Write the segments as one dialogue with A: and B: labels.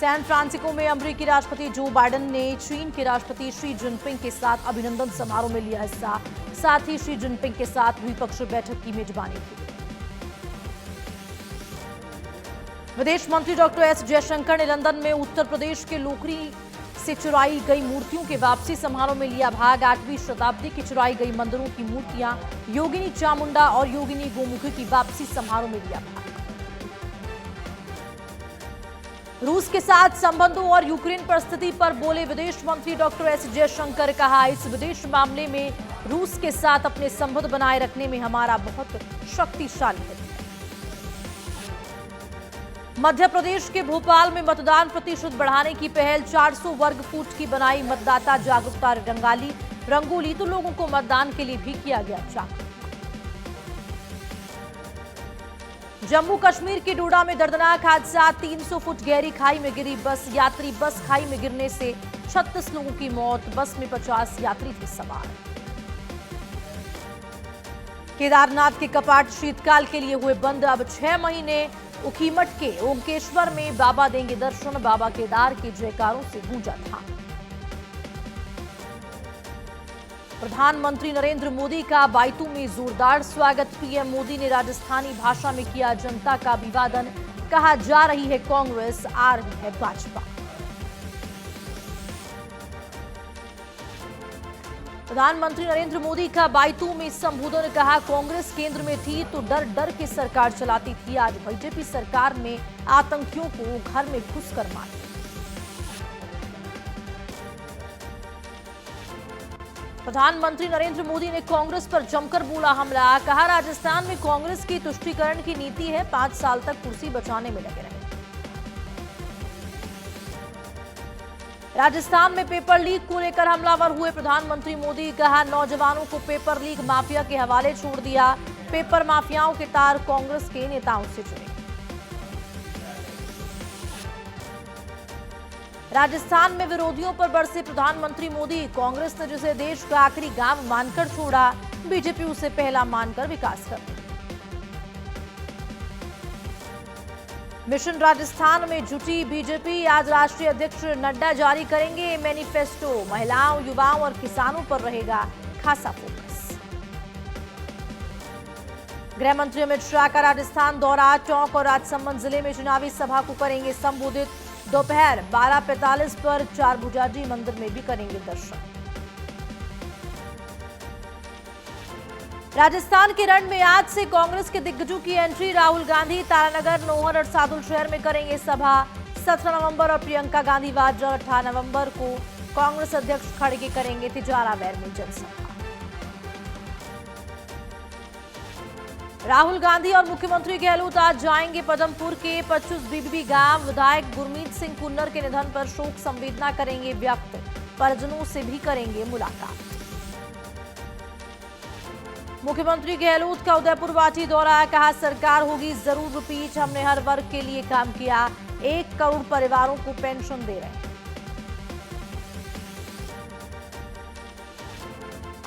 A: San Francisco में अमेरिकी राष्ट्रपति जो बाइडेन ने चीन के राष्ट्रपति शी जिनपिंग के साथ अभिनंदन समारोह में लिया हिस्सा। साथ ही शी जिनपिंग के साथ द्विपक्षीय बैठक की मेजबानी की। विदेश मंत्री डॉक्टर एस जयशंकर ने लंदन में उत्तर प्रदेश के लोकरी से चुराई गई मूर्तियों के वापसी समारोह में लिया भाग। 8वीं शताब्दी की चुराई गई मंदिरों की मूर्तियां योगिनी चामुंडा और योगिनी गोमुखी की वापसी समारोह में लिया भाग। रूस के साथ संबंधों और यूक्रेन परिस्थिति पर बोले विदेश मंत्री डॉक्टर एस जयशंकर। कहा, इस विदेश मामले में रूस के साथ अपने संबंध बनाए रखने में हमारा बहुत शक्तिशाली है। मध्य प्रदेश के भोपाल में मतदान प्रतिशत बढ़ाने की पहल। 400 वर्ग फुट की बनाई मतदाता जागरूकता रंगोली तो लोगों को मतदान के लिए भी किया गया जागरूक। जम्मू कश्मीर के डोडा में दर्दनाक हादसा। 300 फुट गहरी खाई में गिरी बस। यात्री बस खाई में गिरने से 36 लोगों की मौत। बस में 50 यात्री थे सवार। केदारनाथ के कपाट शीतकाल के लिए हुए बंद। अब 6 महीने उखीमठ के ओंकेश्वर में बाबा देंगे दर्शन। बाबा केदार के जयकारों से गूंजा था। प्रधानमंत्री नरेंद्र मोदी का बायतू में जोरदार स्वागत। पीएम मोदी ने राजस्थानी भाषा में किया जनता का अभिवादन। कहा, जा रही है कांग्रेस, आ रही है भाजपा। प्रधानमंत्री नरेंद्र मोदी का बायतू में संबोधन। कहा, कांग्रेस केंद्र में थी तो डर डर के सरकार चलाती थी। आज बीजेपी सरकार में आतंकियों को घर में घुसकर मारे। प्रधानमंत्री नरेंद्र मोदी ने कांग्रेस पर जमकर बोला हमला। कहा, राजस्थान में कांग्रेस की तुष्टीकरण की नीति है। 5 साल तक कुर्सी बचाने में लगे रहे। राजस्थान में पेपर लीक को लेकर हमलावर हुए प्रधानमंत्री मोदी। कहा, नौजवानों को पेपर लीक माफिया के हवाले छोड़ दिया। पेपर माफियाओं के तार कांग्रेस के नेताओं से जुड़े। राजस्थान में विरोधियों पर बरसे प्रधानमंत्री मोदी। कांग्रेस ने जिसे देश का आखिरी गांव मानकर छोड़ा, बीजेपी उसे पहला मानकर विकास कर रही। मिशन राजस्थान में जुटी बीजेपी। आज राष्ट्रीय अध्यक्ष नड्डा जारी करेंगे मैनिफेस्टो। महिलाओं, युवाओं और किसानों पर रहेगा खासा फोकस। गृह मंत्री अमित शाह का राजस्थान दौरा। टोंक और राजसमंद जिले में चुनावी सभा को करेंगे संबोधित। दोपहर 12:45 पर चारभुजाजी मंदिर में भी करेंगे दर्शन। राजस्थान के रण में आज से कांग्रेस के दिग्गजों की एंट्री। राहुल गांधी तारानगर, नौहर और सादुल शहर में करेंगे सभा। 17 नवंबर और प्रियंका गांधी वाड्रा 18 नवंबर को कांग्रेस अध्यक्ष खड़गे करेंगे तिजारावैर में जनसभा। राहुल गांधी और मुख्यमंत्री गहलोत आज जाएंगे पदमपुर के 25 बीबी गांव। विधायक गुरमीत सिंह कुन्नर के निधन पर शोक संवेदना करेंगे व्यक्त। परिजनों से भी करेंगे मुलाकात। मुख्यमंत्री गहलोत का उदयपुर वाटी दौरा। कहा, सरकार होगी जरूर रिपीट। हमने हर वर्ग के लिए काम किया। 1 करोड़ परिवारों को पेंशन दे रहे हैं।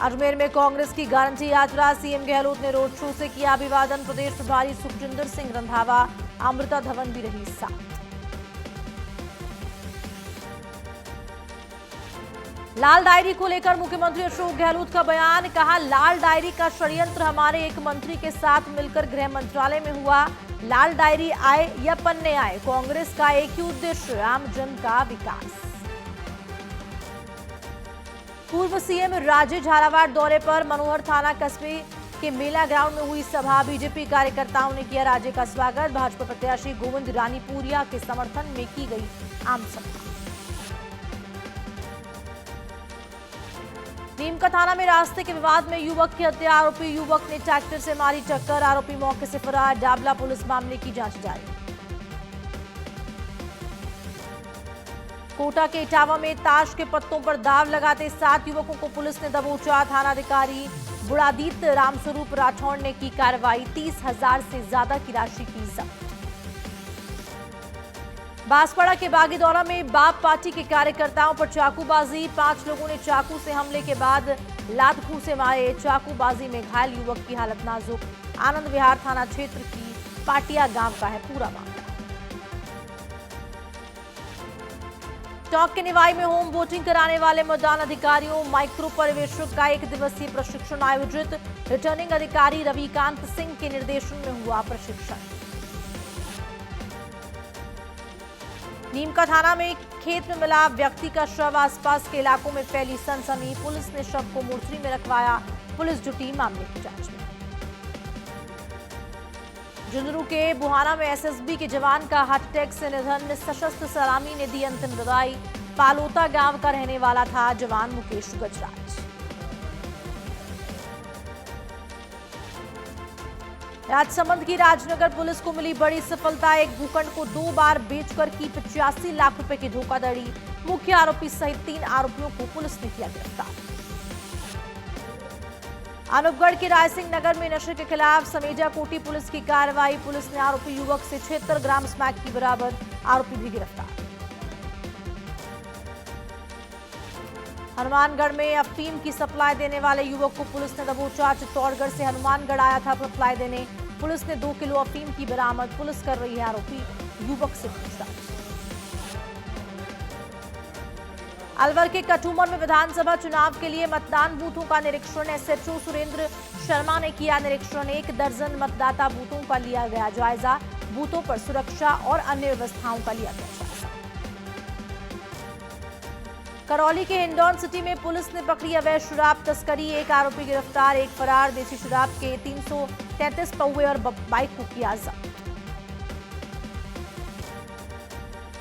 A: अजमेर में कांग्रेस की गारंटी यात्रा। सीएम गहलोत ने रोड शो से किया अभिवादन। प्रदेश प्रभारी सुखजिंदर सिंह रंधावा, अमृता धवन भी रही साथ। लाल डायरी को लेकर मुख्यमंत्री अशोक गहलोत का बयान। कहा, लाल डायरी का षड्यंत्र हमारे एक मंत्री के साथ मिलकर गृह मंत्रालय में हुआ। लाल डायरी आए या पन्ने आए, कांग्रेस का एक ही उद्देश्य, आम जन का विकास। पूर्व सीएम राजे झालावाड़ दौरे पर। मनोहर थाना कस्बे के मेला ग्राउंड में हुई सभा। बीजेपी कार्यकर्ताओं ने किया राजे का स्वागत। भाजपा प्रत्याशी गोविंद रानीपुरिया के समर्थन में की गई आम सभा। नीमका थाना में रास्ते के विवाद में युवक की हत्या। आरोपी युवक ने ट्रैक्टर से मारी टक्कर। आरोपी मौके से फरार। डाबला पुलिस मामले की जांच जारी। कोटा के इटावा में ताश के पत्तों पर दाव लगाते 7 युवकों को पुलिस ने दबोचा। थानाधिकारी बुढ़ादित्य रामस्वरूप राठौड़ ने की कार्रवाई। 30,000 से ज्यादा की राशि की जब्त। बांसवाड़ा के बागीदौरा में बाप पार्टी के कार्यकर्ताओं पर चाकूबाजी। 5 लोगों ने चाकू से हमले के बाद लात से मारे। चाकूबाजी में घायल युवक की हालत नाजुक। आनंद विहार थाना क्षेत्र की पाटिया गांव का है पूरा मामला। टोंक के निवाई में होम वोटिंग कराने वाले मतदान अधिकारियों माइक्रो पर्यवेक्षक का 1 दिवसीय प्रशिक्षण आयोजित। रिटर्निंग अधिकारी रविकांत सिंह के निर्देशन में हुआ प्रशिक्षण। नीमका थाना में खेत में मिला व्यक्ति का शव, आसपास के इलाकों में फैली सनसनी। पुलिस ने शव को मोर्चरी में रखवाया, पुलिस जुटी मामले की जांच में। झुंझुनू के बुहाना में एसएसबी के जवान का हार्ट अटैक से निधन। सशस्त्र सलामी ने दी अंतिम विदाई। पालोता गांव का रहने वाला था जवान मुकेश गजराज। राजसमंद की राजनगर पुलिस को मिली बड़ी सफलता। एक भूखंड को 2 बार बेचकर की 85 लाख रुपए की धोखाधड़ी। मुख्य आरोपी सहित 3 आरोपियों को पुलिस ने किया गिरफ्तार। अनूपगढ़ के रायसिंह नगर में नशे के खिलाफ समेजा कोटी पुलिस की कार्रवाई। पुलिस ने आरोपी युवक से 76 ग्राम स्मैक की बराबर, आरोपी भी गिरफ्तार। हनुमानगढ़ में अफीम की सप्लाई देने वाले युवक को पुलिस ने दबोचा। चित्तौड़गढ़ से हनुमानगढ़ आया था सप्लाई देने। पुलिस ने 2 किलो अफीम की बरामद। पुलिस कर रही है आरोपी युवक से पूछताछ। अलवर के कटुमर में विधानसभा चुनाव के लिए मतदान बूथों का निरीक्षण। एसएचओ सुरेंद्र शर्मा ने किया निरीक्षण। 1 दर्जन मतदाता बूथों का लिया गया जायजा। बूथों पर सुरक्षा और अन्य व्यवस्थाओं का लिया गया जायजा। करौली के हिंडौन सिटी में पुलिस ने पकड़ी अवैध शराब तस्करी। 1 आरोपी गिरफ्तार। 1 फरार। देसी शराब के 333 पौवे और बाइक को किया जब्त।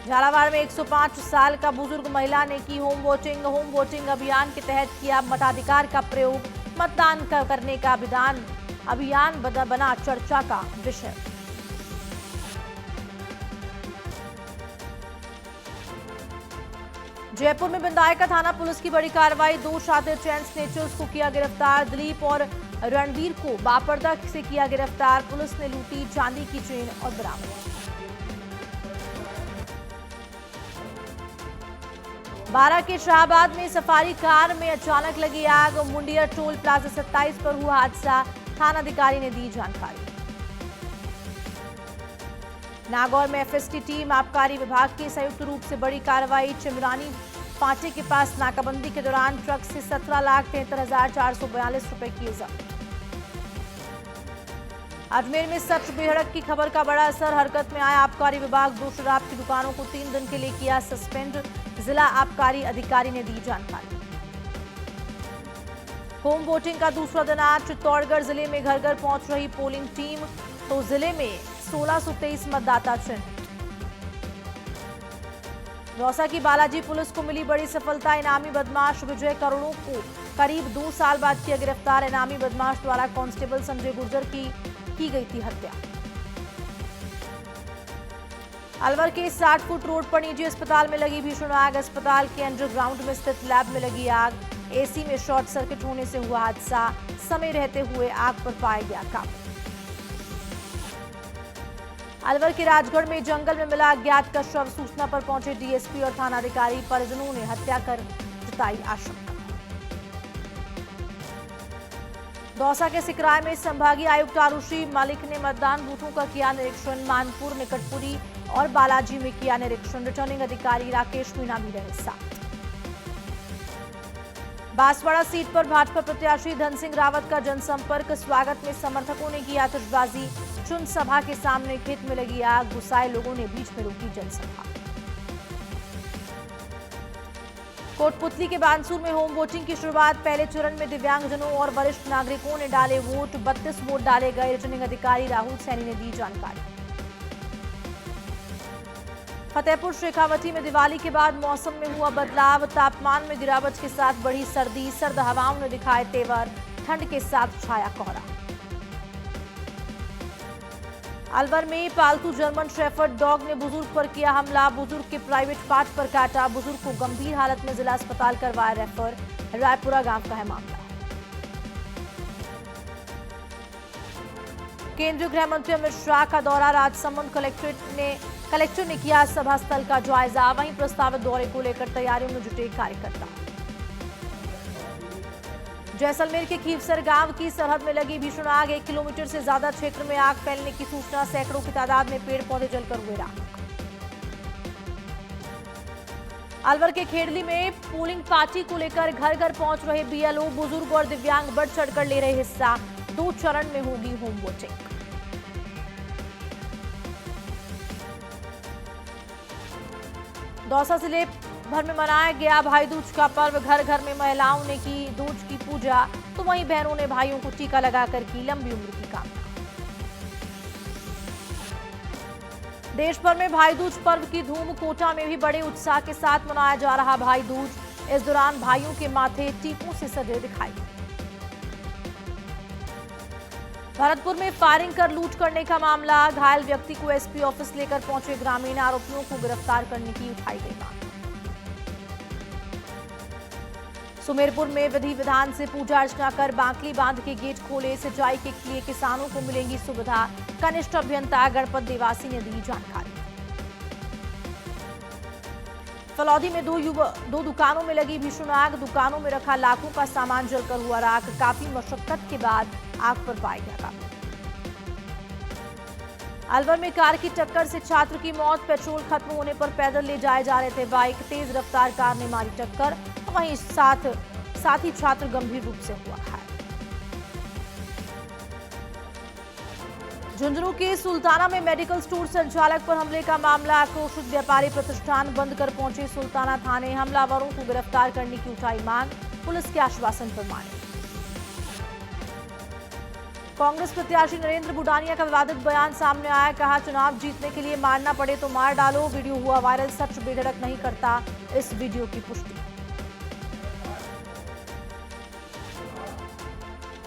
A: झालावाड़ में 105 साल का बुजुर्ग महिला ने की होम वोटिंग। होम वोटिंग अभियान के तहत किया मताधिकार का प्रयोग। मतदान करने का अभियान बना चर्चा का विषय। जयपुर में बिंदायका थाना पुलिस की बड़ी कार्रवाई। 2 शातिर चैन स्नेचर्स को किया गिरफ्तार। दिलीप और रणवीर को बापरदा से किया गिरफ्तार। पुलिस ने लूटी चांदी की चेन और बरामद। बारा के शाहबाद में सफारी कार में अचानक लगी आग। मुंडिया टोल प्लाजा 27 पर हुआ हादसा। थानाधिकारी ने दी जानकारी। नागौर में एफएसटी टीम आबकारी विभाग की संयुक्त रूप से बड़ी कार्रवाई। चिमरानी फाटे के पास नाकाबंदी के दौरान ट्रक से 17,73,442 रुपए किए जब्त। अजमेर में सच बेहड़क की खबर का बड़ा असर। हरकत में आया आबकारी विभाग। 2 शराब की दुकानों को 3 दिन के लिए किया सस्पेंड। जिला आबकारी अधिकारी ने दी जानकारी। होम वोटिंग का दूसरा दिन आज चित्तौड़गढ़ जिले में घर घर पहुंच रही पोलिंग टीम। तो जिले में 1623 मतदाता चिन्हित। दौसा की बालाजी पुलिस को मिली बड़ी सफलता। इनामी बदमाश विजय करोड़ों को करीब 2 साल बाद किया गिरफ्तार। इनामी बदमाश द्वारा कांस्टेबल संजय गुर्जर की गई थी हत्या। अलवर के 60 फुट रोड पर निजी अस्पताल में लगी भीषण आग। अस्पताल के अंडरग्राउंड में स्थित लैब में लगी आग। एसी में शॉर्ट सर्किट होने से हुआ हादसा। समय रहते हुए आग पर पाया गया काबू। अलवर के राजगढ़ में जंगल में मिला अज्ञात का शव। सूचना पर पहुंचे डीएसपी और थानाधिकारी। परिजनों ने हत्या कर जताई आशंका। दौसा के सिकराय में संभागीय आयुक्त आरुषि मलिक ने मतदान बूथों का किया निरीक्षण। मानपुर, निकटपुरी और बालाजी में किया निरीक्षण। रिटर्निंग अधिकारी राकेश मीणा भी रहे साथ। बांसवाड़ा सीट पर भाजपा प्रत्याशी धन सिंह रावत का जनसंपर्क। स्वागत में समर्थकों ने की आतिशबाजी। चुन सभा के सामने खेत में लगी आग। गुस्साए लोगों ने बीच में रोकी जनसभा। कोटपुतली के बानसूर में होम वोटिंग की शुरुआत। पहले चरण में दिव्यांगजनों और वरिष्ठ नागरिकों ने डाले वोट। 32 वोट डाले गए। रिटर्निंग अधिकारी राहुल सैनी ने दी जानकारी। फतेहपुर शेखावटी में दिवाली के बाद मौसम में हुआ बदलाव। तापमान में गिरावट के साथ बढ़ी सर्दी। सर्द हवाओं ने दिखाए तेवर। ठंड के साथ छाया कोहरा। अलवर में पालतू जर्मन शेफर्ड डॉग ने बुजुर्ग पर किया हमला। बुजुर्ग के प्राइवेट पार्ट पर काटा। बुजुर्ग को गंभीर हालत में जिला अस्पताल करवाया रेफर। रायपुरा गांव का है मामला। केंद्रीय गृह मंत्री अमित शाह का दौरा। राजसमंद कलेक्टर ने किया सभा स्थल का जायजा। वहीं प्रस्तावित दौरे को लेकर तैयारियों में जुटे कार्यकर्ता। जैसलमेर के खीवसर गांव की सरहद में लगी भीषण आग। 1 किलोमीटर से ज्यादा क्षेत्र में आग फैलने की सूचना। सैकड़ों की तादाद में पेड़ पौधे जलकर हुए राख। अलवर के खेड़ली में पोलिंग पार्टी को लेकर घर घर पहुंच रहे बीएलओ, बुजुर्ग और दिव्यांग बढ़ चढ़कर ले रहे हिस्सा। 2 चरण में होगी होम वोटिंग। दौसा जिले भर में मनाया गया भाई दूज का पर्व। घर घर में महिलाओं ने की दूज की पूजा, तो वहीं बहनों ने भाइयों को टीका लगाकर की लंबी उम्र की कामना। देश भर में भाई दूज पर्व की धूम। कोटा में भी बड़े उत्साह के साथ मनाया जा रहा भाई दूज। इस दौरान भाइयों के माथे टीकों से सजे दिखाई। भरतपुर में फायरिंग कर लूट करने का मामला। घायल व्यक्ति को एसपी ऑफिस लेकर पहुंचे ग्रामीण। आरोपियों को गिरफ्तार करने की उठाई गई मांग। सुमेरपुर में विधि विधान से पूजा अर्चना कर बांकली बांध के गेट खोले। सिंचाई के लिए किसानों को मिलेंगी सुविधा। कनिष्ठ अभियंता गणपत देवासी ने दी जानकारी। फलौदी में दो दुकानों में लगी भीषण आग। दुकानों में रखा लाखों का सामान जलकर हुआ राख। काफी मशक्कत के बाद आग पर पाया गया काबू। अलवर में कार की टक्कर से छात्र की मौत। पेट्रोल खत्म होने पर पैदल ले जाए जा रहे थे बाइक। तेज रफ्तार कार ने मारी टक्कर, तो वहीं साथ ही छात्र गंभीर रूप से हुआ घायल। झुंझुनू के सुल्ताना में मेडिकल स्टोर संचालक पर हमले का मामला। आक्रोशित व्यापारी प्रतिष्ठान बंद कर पहुंचे सुल्ताना थाने। हमलावरों को गिरफ्तार करने की उठाई मांग। पुलिस के आश्वासन पर माने। कांग्रेस प्रत्याशी नरेंद्र बुडानिया का विवादित बयान सामने आया। कहा, चुनाव जीतने के लिए मारना पड़े तो मार डालो। वीडियो हुआ वायरल, सच बेधड़क नहीं करता इस वीडियो की पुष्टि।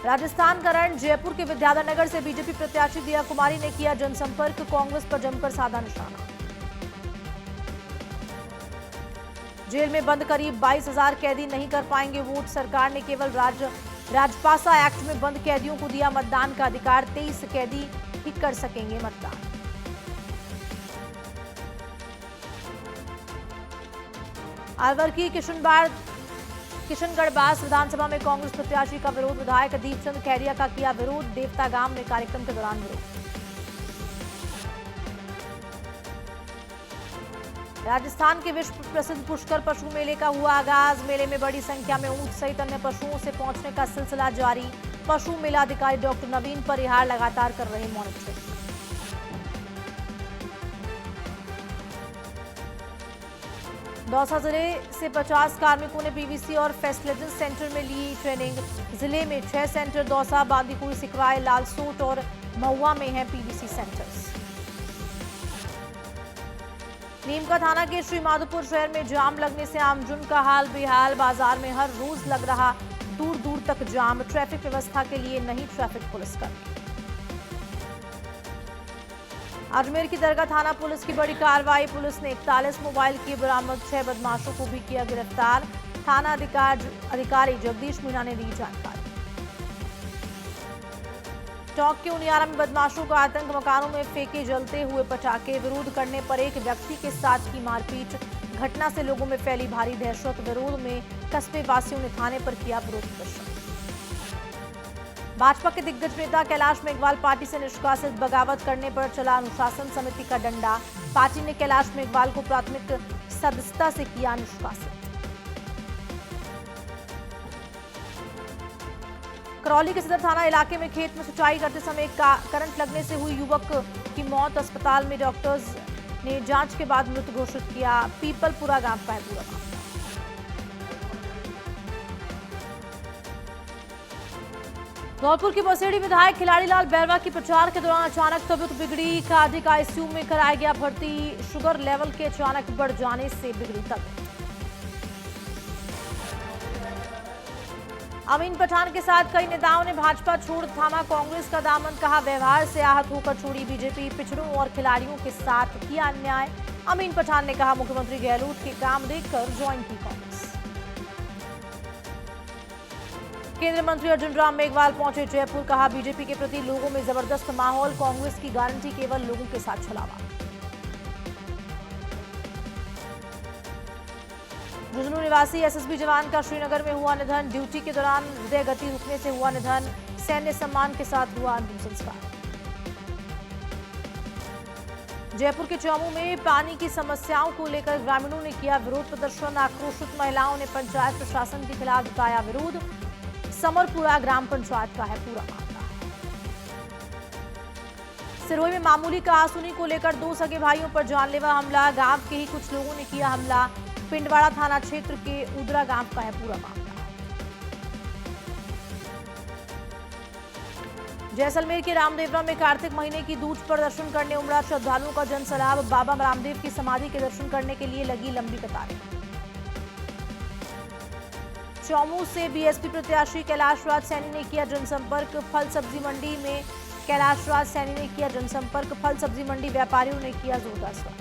A: राजस्थान का रण। जयपुर के विद्याधर नगर से बीजेपी प्रत्याशी दिया कुमारी ने किया जनसंपर्क। कांग्रेस पर जमकर साधा निशाना। जेल में बंद करीब 22,000 कैदी नहीं कर पाएंगे वोट। सरकार ने केवल राजपासा एक्ट में बंद कैदियों को दिया मतदान का अधिकार। 23 कैदी ही कर सकेंगे मतदान। अलवर की किशनगढ़ बास विधानसभा में कांग्रेस प्रत्याशी का विरोध। विधायक दीपचंद खैरिया का किया विरोध। देवता गांव में कार्यक्रम के दौरान विरोध। राजस्थान के विश्व प्रसिद्ध पुष्कर पशु मेले का हुआ आगाज। मेले में बड़ी संख्या में ऊंट सहित अन्य पशुओं से पहुंचने का सिलसिला जारी। पशु मेला अधिकारी डॉक्टर नवीन परिहार लगातार कर रहे मॉनिटरिंग। दौसा जिले से 50 कार्मिकों ने पीवीसी और फैसिलिटी सेंटर में ली ट्रेनिंग। जिले में 6 सेंटर दौसा, बांदीकुई, सिकराय, लालसोट और महुआ में हैं पीवीसी सेंटर्स। नीमका थाना के श्रीमाधोपुर शहर में जाम लगने से आमजन का हाल बेहाल। बाजार में हर रोज लग रहा दूर दूर तक जाम। ट्रैफिक व्यवस्था के लिए नहीं ट्रैफिक पुलिसकर्मी। अजमेर की दरगाह थाना पुलिस की बड़ी कार्रवाई। पुलिस ने 41 मोबाइल किए बरामद। 6 बदमाशों को भी किया गिरफ्तार। थाना अधिकारी जगदीश मीणा ने दी जानकारी। टोंक के उनियारा में बदमाशों का आतंक। मकानों में फेंके जलते हुए पटाखे। विरोध करने पर एक व्यक्ति के साथ की मारपीट। घटना से लोगों में फैली भारी दहशत। विरोध में कस्बे वासियों ने थाने पर किया विरोध प्रदर्शन। भाजपा के दिग्गज नेता कैलाश मेघवाल पार्टी से निष्कासित। बगावत करने पर चला अनुशासन समिति का डंडा। पार्टी ने कैलाश मेघवाल को प्राथमिक सदस्यता से किया निष्कासित। करौली के सदर थाना इलाके में खेत में सिंचाई करते समय करंट लगने से हुई युवक की मौत। अस्पताल में डॉक्टर्स ने जांच के बाद मृत घोषित किया। पीपलपुरा गांव का है पूरा मामला। धौलपुर के बसेड़ी विधायक खिलाड़ीलाल बैरवा की प्रचार के दौरान अचानक तबीयत बिगड़ी। कादिक आईसीयू में कराया गया भर्ती। शुगर लेवल के अचानक बढ़ जाने से बिगड़ी तबीयत। अमीन पठान के साथ कई नेताओं ने भाजपा छोड़ थामा कांग्रेस का दामन। कहा, व्यवहार से आहत होकर छोड़ी बीजेपी। पिछड़ों और खिलाड़ियों के साथ किया अन्याय। अमीन पठान ने कहा, मुख्यमंत्री गहलोत के काम देखकर ज्वाइन की कांग्रेस। केंद्रीय मंत्री अर्जुन राम मेघवाल पहुंचे जयपुर। कहा, बीजेपी के प्रति लोगों में जबरदस्त माहौल। कांग्रेस की गारंटी केवल लोगों के साथ छलावा। झुंझुनू निवासी एसएसबी जवान का श्रीनगर में हुआ निधन। ड्यूटी के दौरान हृदय गति रुकने से हुआ निधन। सैन्य सम्मान के साथ हुआ अंतिम संस्कार। जयपुर के चौमू में पानी की समस्याओं को लेकर ग्रामीणों ने किया विरोध प्रदर्शन। आक्रोशित महिलाओं ने पंचायत प्रशासन के खिलाफ जताया विरोध। समरपुरा ग्राम पंचायत का है पूरा मामला। सिरोही में मामूली कहासुनी को लेकर 2 सगे भाइयों पर जानलेवा हमला। गांव के ही कुछ लोगों ने किया हमला। पिंडवाड़ा थाना क्षेत्र के उदरा गांव का है पूरा मामला। जैसलमेर के रामदेवरा में कार्तिक महीने की दूज पर दर्शन करने उमड़ा श्रद्धालुओं का जनसैलाब। बाबा रामदेव की समाधि के दर्शन करने के लिए लगी लंबी कतारें। चौमू से बीएसपी प्रत्याशी कैलाश राज सैनी ने किया जनसंपर्क। फल सब्जी मंडी में कैलाश राज सैनी ने किया जनसंपर्क। फल सब्जी मंडी व्यापारियों ने किया जोरदार स्वागत।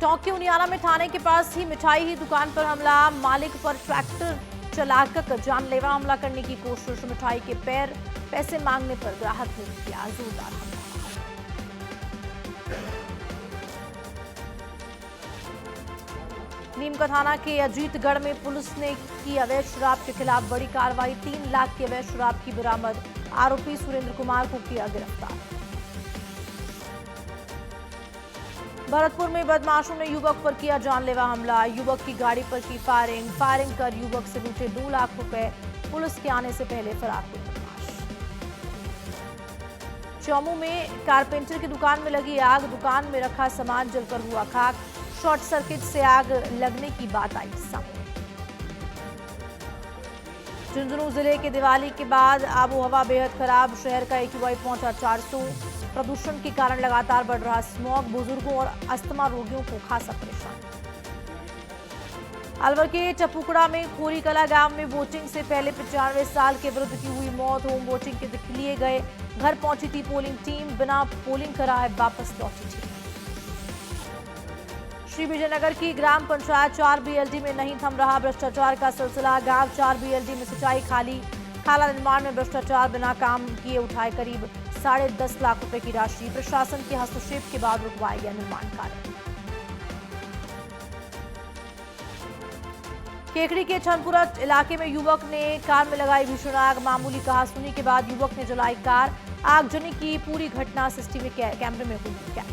A: टोंक के उनियारा में थाने के पास ही मिठाई ही दुकान पर हमला। मालिक पर ट्रैक्टर चलाकर जानलेवा हमला करने की कोशिश। मिठाई के पैसे मांगने पर ग्राहक ने किया जोरदार हमला। नीमका थाना के अजीतगढ़ में पुलिस ने की अवैध शराब के खिलाफ बड़ी कार्रवाई। 3 लाख की अवैध शराब की बरामद। आरोपी सुरेंद्र कुमार को किया गिरफ्तार। भरतपुर में बदमाशों ने युवक पर किया जानलेवा हमला। युवक की गाड़ी पर की फायरिंग कर युवक से लूटे 2 लाख रुपए। पुलिस के आने से पहले फरार हुए बदमाश। चौमू में कारपेंटर की दुकान में लगी आग। दुकान में रखा सामान जलकर हुआ खाक। शॉर्ट सर्किट से आग लगने की बात आई सामने। झुंझुनू जिले के दिवाली के बाद आबोहवा बेहद खराब। शहर का AQI पहुंचा 400। प्रदूषण के कारण लगातार बढ़ रहा स्मॉग बुजुर्गों और अस्थमा रोगियों को खासा परेशान। अलवर के चपुकड़ा में खोरी कला गांव में वोटिंग से पहले 95 साल के वृद्ध की हुई मौत। होम वोटिंग के लिए गए घर पहुंची थी पोलिंग टीम। बिना पोलिंग कराए वापस लौटी थी। श्री विजयनगर की ग्राम पंचायत 4 BLD में नहीं थम रहा भ्रष्टाचार का सिलसिला। गांव 4 BLD में सिंचाई खाला निर्माण में भ्रष्टाचार। बिना काम किए उठाए करीब 10.5 लाख रुपए की राशि। प्रशासन के हस्तक्षेप के बाद रुकवाया गया निर्माण कार्य। केकड़ी के छनपुरा इलाके में युवक ने कार में लगाई भीषण आग। मामूली कहासुनी के बाद युवक ने जलाई कार। आगजनी की पूरी घटना सीसीटीवी कैमरे में हुई कैद।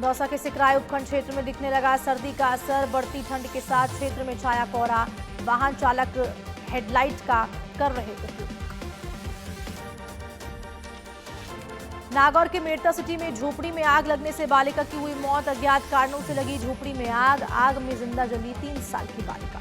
A: दौसा के सिकराय उपखंड क्षेत्र में दिखने लगा सर्दी का असर। बढ़ती ठंड के साथ क्षेत्र में छाया कोहरा। वाहन चालक हेडलाइट का कर रहे उपयोग। नागौर के मेड़ता सिटी में झोपड़ी में आग लगने से बालिका की हुई मौत। अज्ञात कारणों से लगी झोपड़ी में आग में जिंदा जली 3 साल की बालिका।